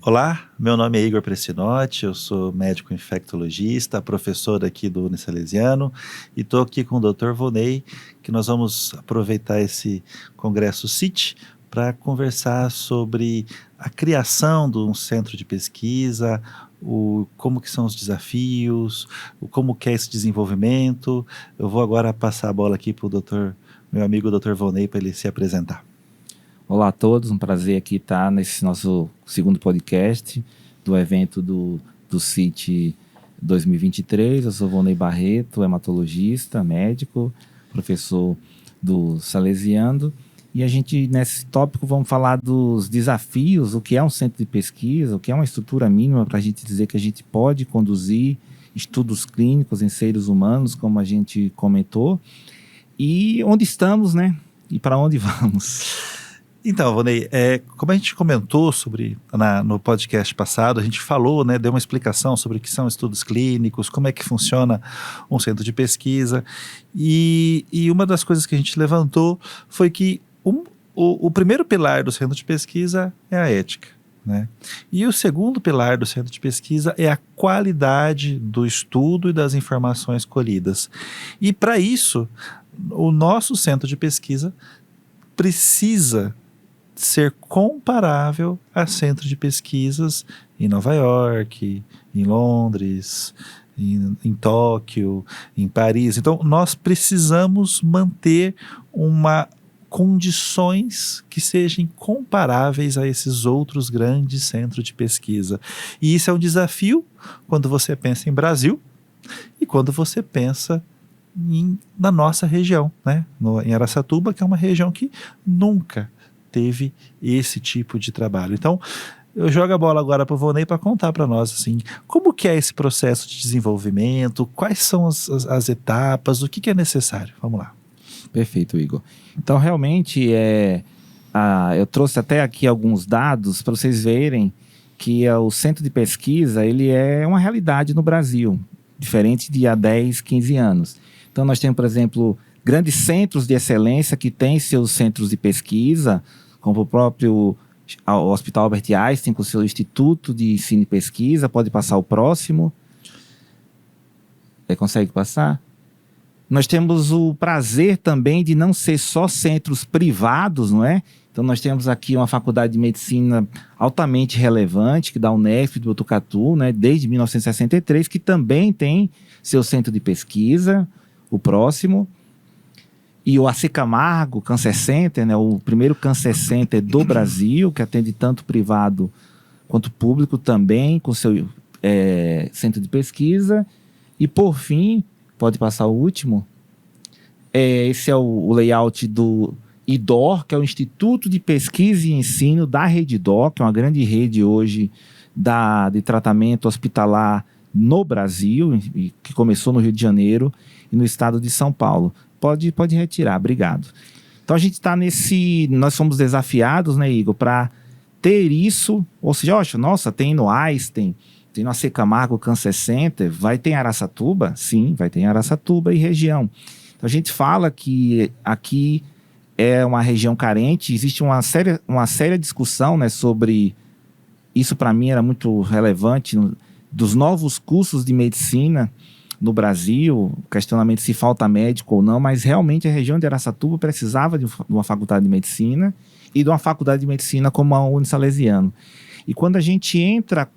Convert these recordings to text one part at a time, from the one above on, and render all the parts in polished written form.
Olá, meu nome é Igor Pressinotti, eu sou médico infectologista, professor aqui do Unisalesiano e estou aqui com o Dr. Volney, que nós vamos aproveitar esse congresso CIT para conversar sobre a criação de um centro de pesquisa, como que são os desafios, como que é esse desenvolvimento. Eu vou agora passar a bola aqui para o meu amigo Dr. Volney para ele se apresentar. Olá a todos, um prazer aqui estar nesse nosso segundo podcast do evento do CIT 2023. Eu sou Volney Barreto, hematologista, médico, professor do Salesiano. E a gente, nesse tópico, vamos falar dos desafios, o que é um centro de pesquisa, o que é uma estrutura mínima para a gente dizer que a gente pode conduzir estudos clínicos em seres humanos, como a gente comentou, e onde estamos, né? E para onde vamos. Então, Volney, como a gente comentou no podcast passado, a gente falou, né, deu uma explicação sobre o que são estudos clínicos, como é que funciona um centro de pesquisa, e uma das coisas que a gente levantou foi que o primeiro pilar do centro de pesquisa é a ética, né? E o segundo pilar do centro de pesquisa é a qualidade do estudo e das informações colhidas. E para isso, o nosso centro de pesquisa precisa ser comparável a centros de pesquisas em Nova York, em Londres, em Tóquio, em Paris. Então, nós precisamos manter condições que sejam comparáveis a esses outros grandes centros de pesquisa. E isso é um desafio quando você pensa em Brasil e quando você pensa na nossa região, né? Em Araçatuba, que é uma região que nunca teve esse tipo de trabalho. Então, eu jogo a bola agora para o Volney para contar para nós, assim, como que é esse processo de desenvolvimento, quais são as etapas, o que é necessário. Vamos lá. Perfeito, Igor. Então, realmente, eu trouxe até aqui alguns dados para vocês verem que o centro de pesquisa ele é uma realidade no Brasil, diferente de há 10, 15 anos. Então, nós temos, por exemplo, grandes centros de excelência que têm seus centros de pesquisa, como o próprio Hospital Albert Einstein, com o seu Instituto de Ensino e Pesquisa. Pode passar o próximo. Consegue passar? Nós temos o prazer também de não ser só centros privados, não é? Então, nós temos aqui uma faculdade de medicina altamente relevante, que dá o UNESP de Botucatu, né, desde 1963, que também tem seu centro de pesquisa, o próximo. E o AC Camargo Cancer Center, né, o primeiro Cancer Center do Brasil, que atende tanto privado quanto público também, com seu centro de pesquisa. E, por fim, pode passar o último, esse é o layout do IDOR, que é o Instituto de Pesquisa e Ensino da Rede IDOR, que é uma grande rede hoje de tratamento hospitalar no Brasil, que começou no Rio de Janeiro e no estado de São Paulo. Pode retirar, obrigado. Então a gente está nós somos desafiados, né, Igor, para ter isso, ou seja, nossa, tem no Einstein, tem no AC Camargo Cancer Center, vai ter em Araçatuba? Sim, vai ter em Araçatuba e região. Então a gente fala que aqui é uma região carente, existe uma séria discussão, né, sobre isso. Para mim era muito relevante, dos novos cursos de medicina no Brasil, questionamento se falta médico ou não, mas realmente a região de Araçatuba precisava de uma faculdade de medicina e de uma faculdade de medicina como a Unisalesiano. E quando a gente entra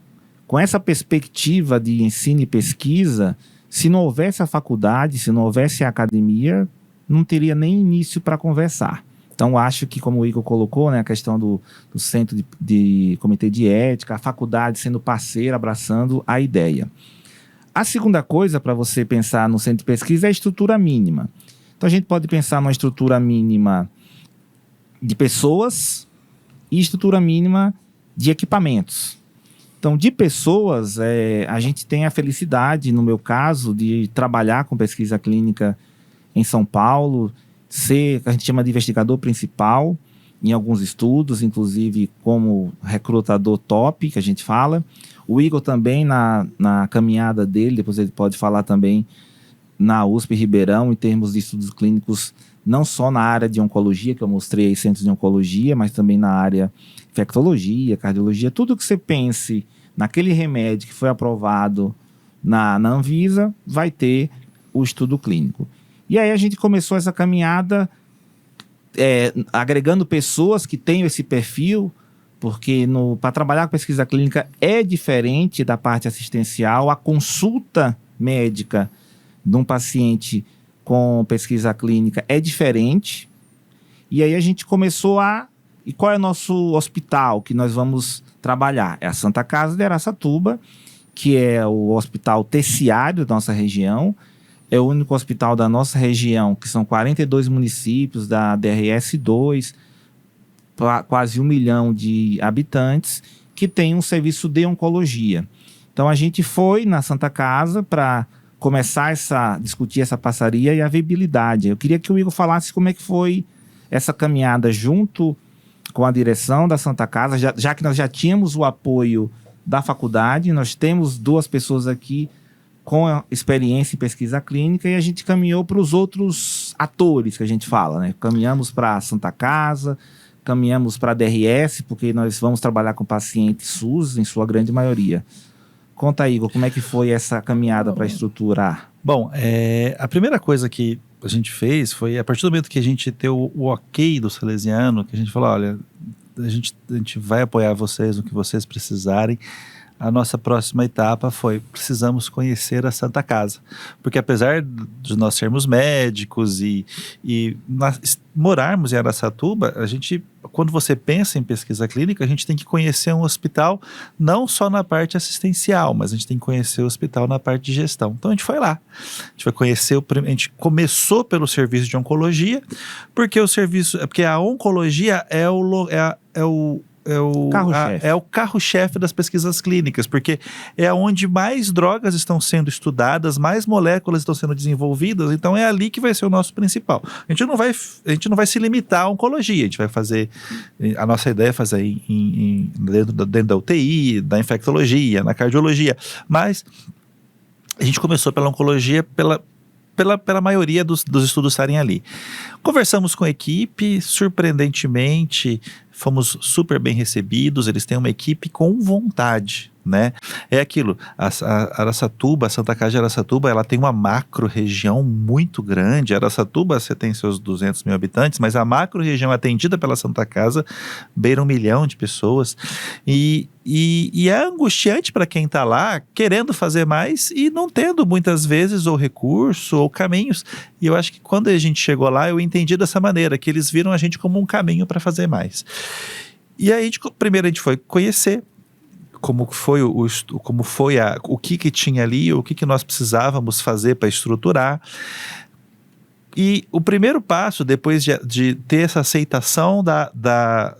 com essa perspectiva de ensino e pesquisa, se não houvesse a faculdade, se não houvesse a academia, não teria nem início para conversar. Então, acho que, como o Igor colocou, né, a questão do centro de comitê de ética, a faculdade sendo parceira, abraçando a ideia. A segunda coisa para você pensar no centro de pesquisa é a estrutura mínima. Então, a gente pode pensar numa estrutura mínima de pessoas e estrutura mínima de equipamentos. Então, de pessoas, a gente tem a felicidade, no meu caso, de trabalhar com pesquisa clínica em São Paulo, ser, a gente chama de investigador principal em alguns estudos, inclusive como recrutador top, que a gente fala. O Igor também, na caminhada dele, depois ele pode falar também na USP Ribeirão, em termos de estudos clínicos não só na área de oncologia, que eu mostrei aí, centros de oncologia, mas também na área infectologia, cardiologia, tudo que você pense naquele remédio que foi aprovado na Anvisa, vai ter o estudo clínico. E aí a gente começou essa caminhada agregando pessoas que tenham esse perfil, porque para trabalhar com pesquisa clínica é diferente da parte assistencial. A consulta médica de um paciente com pesquisa clínica é diferente. E aí a gente começou E qual é o nosso hospital que nós vamos trabalhar? É a Santa Casa de Araçatuba, que é o hospital terciário da nossa região. É o único hospital da nossa região, que são 42 municípios da DRS2, quase 1 milhão de habitantes, que tem um serviço de oncologia. Então a gente foi na Santa Casa para começar a discutir essa parceria e a viabilidade. Eu queria que o Igor falasse como é que foi essa caminhada junto com a direção da Santa Casa, já que nós já tínhamos o apoio da faculdade, nós temos 2 pessoas aqui com experiência em pesquisa clínica, e a gente caminhou para os outros atores que a gente fala, né? Caminhamos para a Santa Casa, caminhamos para a DRS, porque nós vamos trabalhar com pacientes SUS, em sua grande maioria. Conta aí, Igor, como é que foi essa caminhada para estruturar? Bom, a primeira coisa que a gente fez foi, a partir do momento que a gente deu o ok do Salesiano, que a gente falou, olha, a gente vai apoiar vocês no que vocês precisarem. A nossa próxima etapa foi, precisamos conhecer a Santa Casa, porque apesar de nós sermos médicos e morarmos em Araçatuba, quando você pensa em pesquisa clínica, a gente tem que conhecer um hospital não só na parte assistencial, mas a gente tem que conhecer o hospital na parte de gestão. Então a gente foi lá, a gente foi conhecer, a gente começou pelo serviço de oncologia, porque a oncologia é o carro-chefe das pesquisas clínicas, porque é onde mais drogas estão sendo estudadas, mais moléculas estão sendo desenvolvidas, então é ali que vai ser o nosso principal. A gente não vai se limitar à oncologia, a gente vai fazer, a nossa ideia é fazer dentro da UTI, da infectologia, na cardiologia, mas a gente começou pela oncologia, pela maioria dos estudos estarem ali. Conversamos com a equipe, surpreendentemente, fomos super bem recebidos, eles têm uma equipe com vontade, né? É aquilo, a Santa Casa de Araçatuba, ela tem uma macro-região muito grande. Araçatuba, você tem seus 200 mil habitantes, mas a macro-região atendida pela Santa Casa beira 1 milhão de pessoas, e é angustiante para quem está lá querendo fazer mais e não tendo muitas vezes ou recurso ou caminhos. E eu acho que quando a gente chegou lá, eu entendi dessa maneira, que eles viram a gente como um caminho para fazer mais. E aí, primeiro a gente foi conhecer como foi o que tinha ali, o que nós precisávamos fazer para estruturar. E o primeiro passo, depois de ter essa aceitação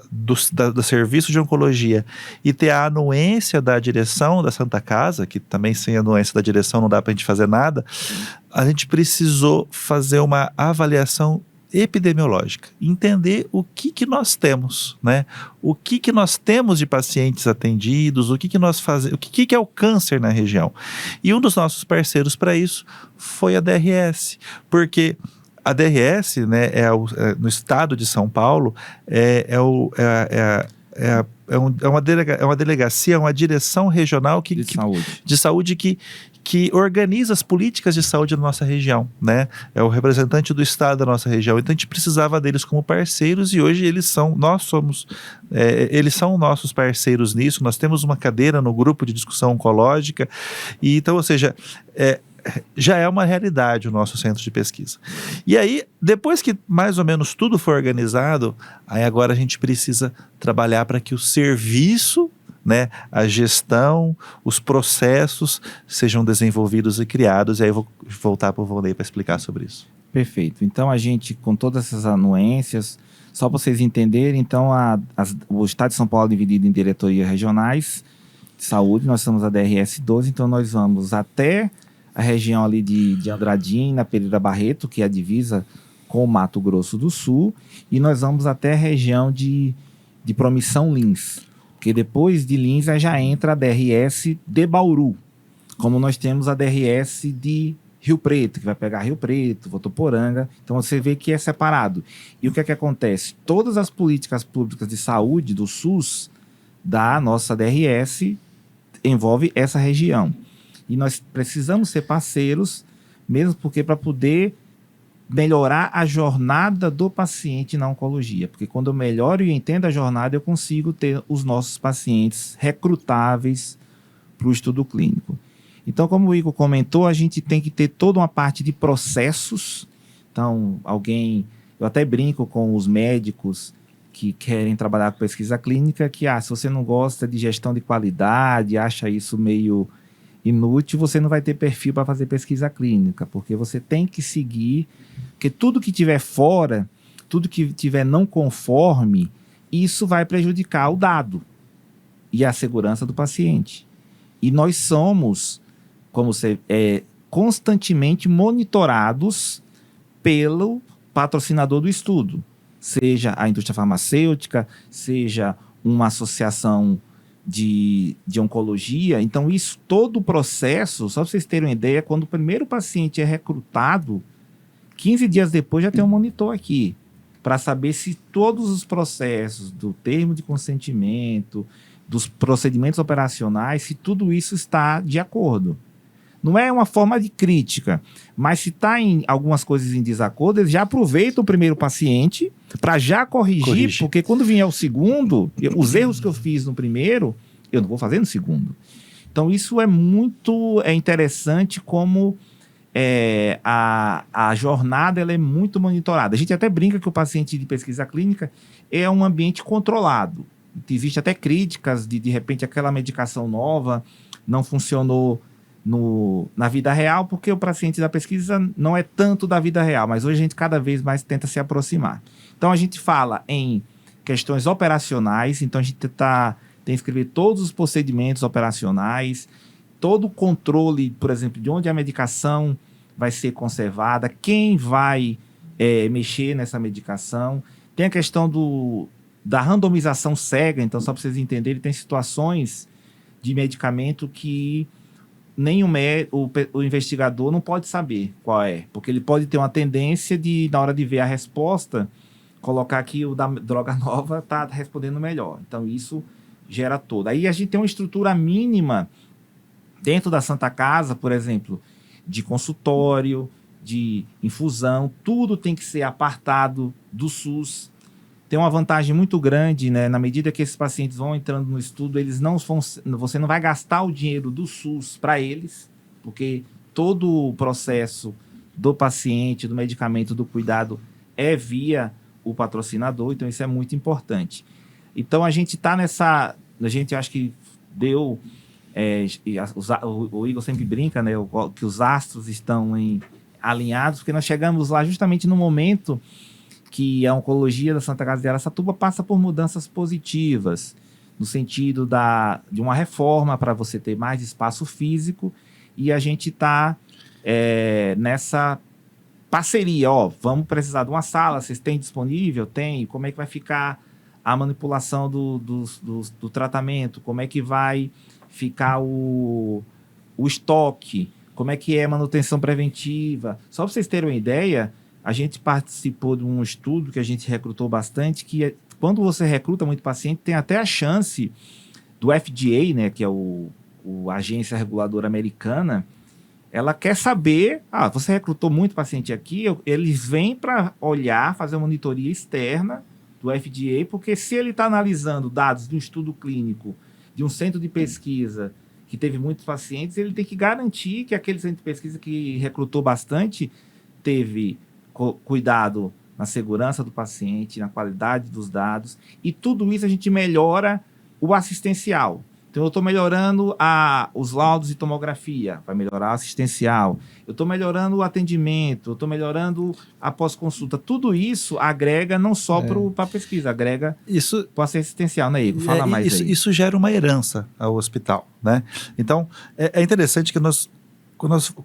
do serviço de oncologia e ter a anuência da direção da Santa Casa, que também sem a anuência da direção não dá para a gente fazer nada, a gente precisou fazer uma avaliação epidemiológica, entender o que nós temos, né? O que nós temos de pacientes atendidos, o que nós fazemos, o que é o câncer na região. E um dos nossos parceiros para isso foi a DRS, porque a DRS, né, no estado de São Paulo, é uma delegacia, uma direção regional de saúde que organiza as políticas de saúde da nossa região, né? É o representante do estado da nossa região. Então a gente precisava deles como parceiros, e hoje eles são nossos parceiros nisso. Nós temos uma cadeira no grupo de discussão oncológica, e então, ou seja, já é uma realidade o nosso centro de pesquisa. E aí, depois que mais ou menos tudo for organizado, aí agora a gente precisa trabalhar para que o serviço, né, a gestão, os processos sejam desenvolvidos e criados. E aí eu vou voltar para o Volney para explicar sobre isso. Perfeito. Então a gente, com todas essas anuências, só para vocês entenderem, então o estado de São Paulo é dividido em diretorias regionais de saúde. Nós somos a DRS 12, então nós vamos até a região ali de Andradina, Pereira Barreto, que é a divisa com o Mato Grosso do Sul, e nós vamos até a região de Promissão Lins, porque depois de Lins já entra a DRS de Bauru, como nós temos a DRS de Rio Preto, que vai pegar Rio Preto, Votuporanga. Então você vê que é separado. E o que é que acontece? Todas as políticas públicas de saúde do SUS, da nossa DRS, envolve essa região. E nós precisamos ser parceiros, mesmo porque para poder melhorar a jornada do paciente na oncologia. Porque quando eu melhoro e entendo a jornada, eu consigo ter os nossos pacientes recrutáveis para o estudo clínico. Então, como o Igor comentou, a gente tem que ter toda uma parte de processos. Então, eu até brinco com os médicos que querem trabalhar com pesquisa clínica, que se você não gosta de gestão de qualidade, acha isso meio inútil, você não vai ter perfil para fazer pesquisa clínica, porque você tem que seguir, porque tudo que tiver fora, tudo que tiver não conforme, isso vai prejudicar o dado e a segurança do paciente. E nós somos, constantemente monitorados pelo patrocinador do estudo, seja a indústria farmacêutica, seja uma associação de oncologia. Então, todo o processo, só para vocês terem uma ideia, quando o primeiro paciente é recrutado, 15 dias depois já tem um monitor aqui, para saber se todos os processos do termo de consentimento, dos procedimentos operacionais, se tudo isso está de acordo. Não é uma forma de crítica, mas se está em algumas coisas em desacordo, eles já aproveitam o primeiro paciente para já corrigir, porque quando vier o segundo, os erros que eu fiz no primeiro, eu não vou fazer no segundo. Então, isso é muito interessante como a jornada ela é muito monitorada. A gente até brinca que o paciente de pesquisa clínica é um ambiente controlado. Existe até críticas de repente, aquela medicação nova não funcionou na vida real, porque o paciente da pesquisa não é tanto da vida real, mas hoje a gente cada vez mais tenta se aproximar. Então, a gente fala em questões operacionais, então a gente tem que escrever todos os procedimentos operacionais, todo o controle, por exemplo, de onde a medicação vai ser conservada, quem vai mexer nessa medicação. Tem a questão da randomização cega, então só para vocês entenderem, tem situações de medicamento que nem o investigador não pode saber qual é, porque ele pode ter uma tendência de, na hora de ver a resposta, colocar que o da droga nova está respondendo melhor. Então, isso gera todo. Aí a gente tem uma estrutura mínima dentro da Santa Casa, por exemplo, de consultório, de infusão, tudo tem que ser apartado do SUS. Tem uma vantagem muito grande, né? Na medida que esses pacientes vão entrando no estudo, você não vai gastar o dinheiro do SUS para eles, porque todo o processo do paciente, do medicamento, do cuidado é via o patrocinador, então isso é muito importante. Então a gente está a gente acho que deu, o Igor sempre brinca, né? Que os astros estão alinhados, porque nós chegamos lá justamente no momento que a oncologia da Santa Casa de Araçatuba passa por mudanças positivas, no sentido de uma reforma para você ter mais espaço físico, e a gente está nessa parceria. Vamos precisar de uma sala, vocês têm disponível? Tem. Como é que vai ficar a manipulação do tratamento? Como é que vai ficar o estoque? Como é que é a manutenção preventiva? Só para vocês terem uma ideia, a gente participou de um estudo que a gente recrutou bastante, que quando você recruta muito paciente, tem até a chance do FDA, né, que é a agência reguladora americana, ela quer saber, você recrutou muito paciente aqui, eles vêm para olhar, fazer uma monitoria externa do FDA, porque se ele está analisando dados de um estudo clínico, de um centro de pesquisa que teve muitos pacientes, ele tem que garantir que aquele centro de pesquisa que recrutou bastante teve cuidado na segurança do paciente, na qualidade dos dados, e tudo isso a gente melhora o assistencial. Então, eu estou melhorando os laudos de tomografia, vai melhorar o assistencial. Eu estou melhorando o atendimento, eu estou melhorando a pós-consulta. Tudo isso agrega não só para a pesquisa, agrega para o assistencial, né, Igor? Fala mais aí. Isso gera uma herança ao hospital, né? Então, é interessante que quando nós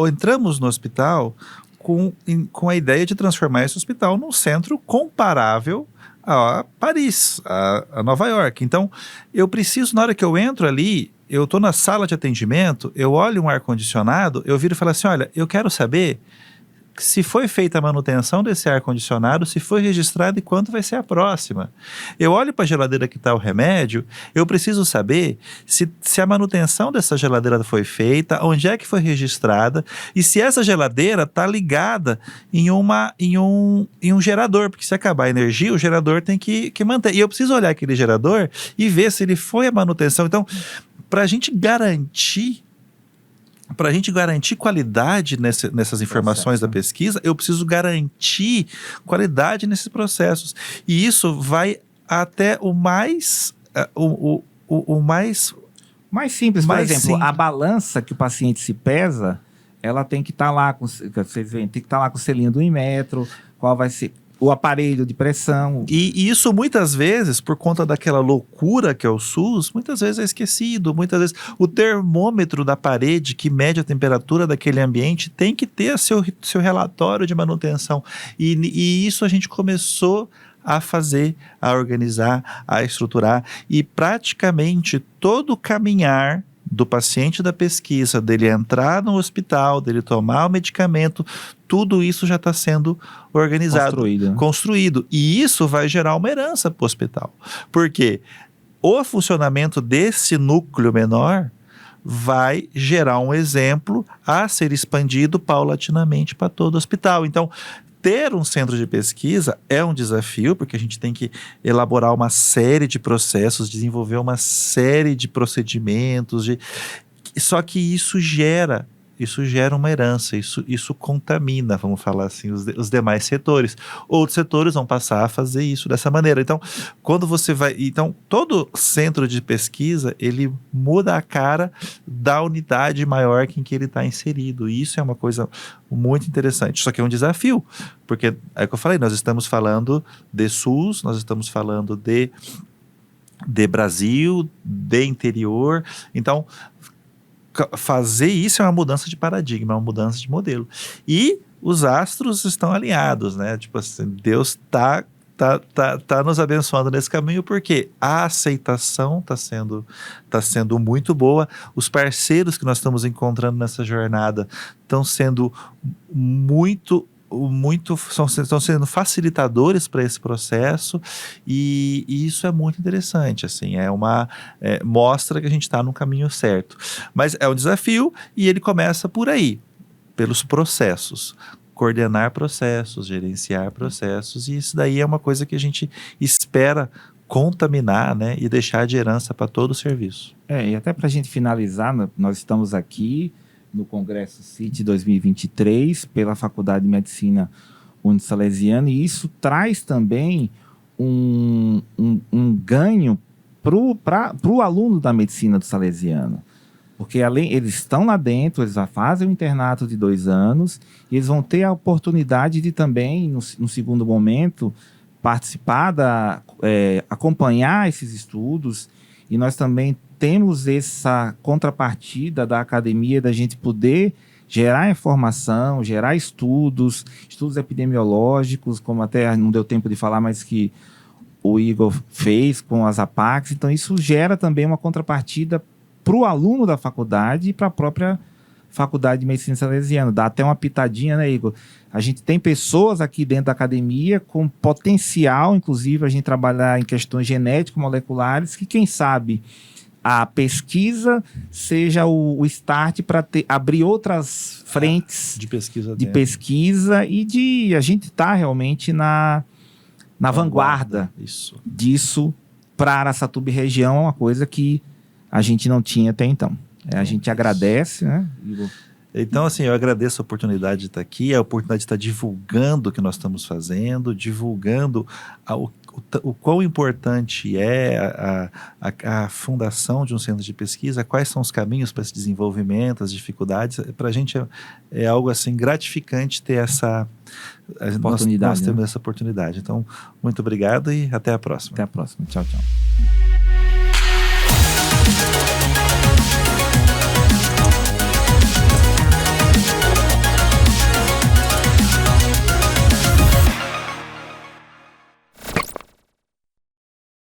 entramos no hospital com a ideia de transformar esse hospital num centro comparável a Paris, a Nova York. Então, eu preciso, na hora que eu entro ali, eu estou na sala de atendimento, eu olho um ar-condicionado, eu viro e falo assim, olha, eu quero saber se foi feita a manutenção desse ar-condicionado, se foi registrado e quanto vai ser a próxima. Eu olho para a geladeira que está o remédio, eu preciso saber se a manutenção dessa geladeira foi feita, onde é que foi registrada e se essa geladeira está ligada em um gerador, porque se acabar a energia, o gerador tem que manter. E eu preciso olhar aquele gerador e ver se ele foi a manutenção. Então, para a gente garantir qualidade nessas informações da pesquisa, eu preciso garantir qualidade nesses processos. E isso vai até o mais simples. Por exemplo, a balança que o paciente se pesa, ela tem que estar lá com, vocês veem, tem que estar lá com o selinho do Inmetro, qual vai ser o aparelho de pressão. E isso muitas vezes, por conta daquela loucura que é o SUS, muitas vezes é esquecido. Muitas vezes o termômetro da parede que mede a temperatura daquele ambiente tem que ter seu relatório de manutenção. E isso a gente começou a fazer, a organizar, a estruturar. E praticamente todo o caminhar do paciente da pesquisa, dele entrar no hospital, dele tomar o medicamento, tudo isso já está sendo organizado, construído. E isso vai gerar uma herança para o hospital. Porque o funcionamento desse núcleo menor vai gerar um exemplo a ser expandido paulatinamente para todo o hospital. Então, ter um centro de pesquisa é um desafio, porque a gente tem que elaborar uma série de processos, desenvolver uma série de procedimentos, só que isso gera uma herança, isso contamina, vamos falar assim, os demais setores. Outros setores vão passar a fazer isso dessa maneira. Então, todo centro de pesquisa, ele muda a cara da unidade maior em que ele está inserido. E isso é uma coisa muito interessante. Só que é um desafio, porque é o que eu falei, nós estamos falando de SUS, nós estamos falando de Brasil, de interior. Então, fazer isso é uma mudança de paradigma, é uma mudança de modelo. E os astros estão alinhados, né? Tipo assim, Deus tá nos abençoando nesse caminho, porque a aceitação está sendo muito boa. Os parceiros que nós estamos encontrando nessa jornada estão sendo estão sendo facilitadores para esse processo, e isso é muito interessante, assim, mostra que a gente está no caminho certo, mas é um desafio e ele começa por aí, pelos processos, coordenar processos, gerenciar processos, e isso daí é uma coisa que a gente espera contaminar, né, e deixar de herança para todo o serviço. E até para a gente finalizar, nós estamos aqui no Congresso CIT 2023, pela Faculdade de Medicina Unisalesiana, e isso traz também um ganho para o aluno da medicina do Salesiano, porque eles estão lá dentro, eles já fazem o internato de 2 anos, e eles vão ter a oportunidade de também, no segundo momento, participar, acompanhar esses estudos, e nós também temos essa contrapartida da academia, da gente poder gerar informação, gerar estudos epidemiológicos, como até não deu tempo de falar, mas que o Igor fez com as APACs. Então, isso gera também uma contrapartida para o aluno da faculdade e para a própria Faculdade de Medicina Salesiana. Dá até uma pitadinha, né, Igor? A gente tem pessoas aqui dentro da academia com potencial, inclusive, a gente trabalhar em questões genético-moleculares, que, quem sabe, a pesquisa seja o start para abrir outras frentes de pesquisa e de a gente estar realmente na vanguarda disso para Araçatuba e região, é uma coisa que a gente não tinha até então. A gente agradece, né, Igor? Então, assim, eu agradeço a oportunidade de estar aqui, a oportunidade de estar divulgando o que nós estamos fazendo, divulgando o quão importante é a fundação de um centro de pesquisa, quais são os caminhos para esse desenvolvimento, as dificuldades. Para a gente é algo assim gratificante ter essa oportunidade. Nós temos essa oportunidade. Então, muito obrigado e até a próxima. Até a próxima. Tchau, tchau.